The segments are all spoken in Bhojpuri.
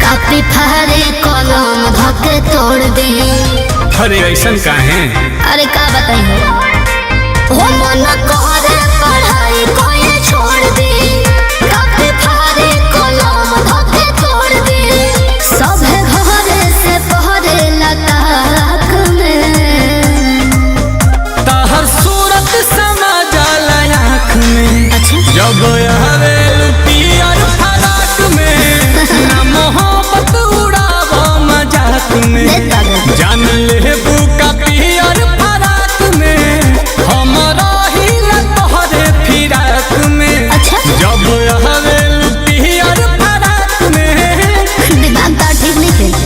कापी फारे कलम धके तोड़ दे। अरे ऐसन काहे? अरे का बताई हो मन करे पढ़ाई कोई छोड़ दे। कापी फारे कलम धके तोड़ दे। सभे घरे से पहरे लताक में तहर सूरत समा जाला आँख में। अच्छा जब हवे पियर फराक में ना मोहब्बत उड़ावो मजाक में। जान ले बुका पियर फराक में हमरा ही तोहरे फिराक में। अच्छा जब हवे पियर फराक में दिमाग तो ठीक नहीं है।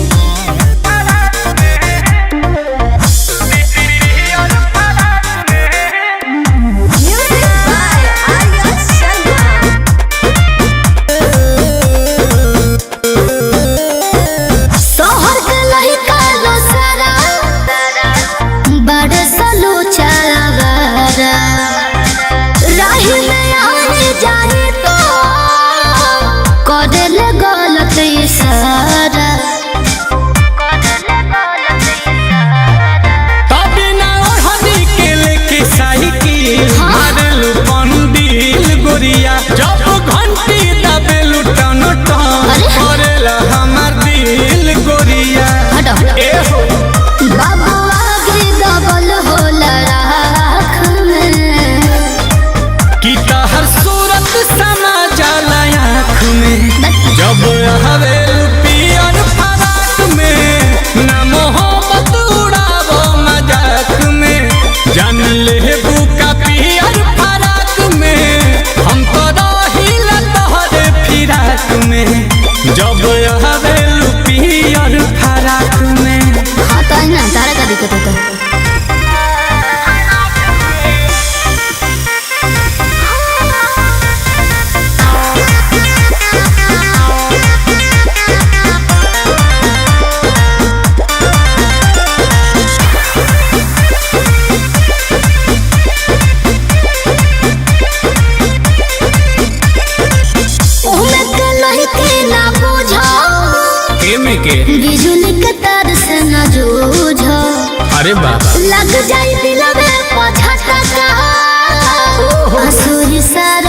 जब घंटी दबे लुटन करेला हमार दिल गोरिया। ए हो बाबू आगे दबल होला राख में कि तहर सूरत समा जाला आँख में। जब हवे पियर फराक में ना मोहब्बत उड़ावो मजाक में। जान ले बुका पियर फराक में हम तो रहिला तोहरे फिराक में। जब हवे पियर फराक में। हाँ तो ना तारा का दिक्कत होता है। बिजुली के तार से न जूझो। अरे बाबा लग जाए दिल में पछा असुरी सारा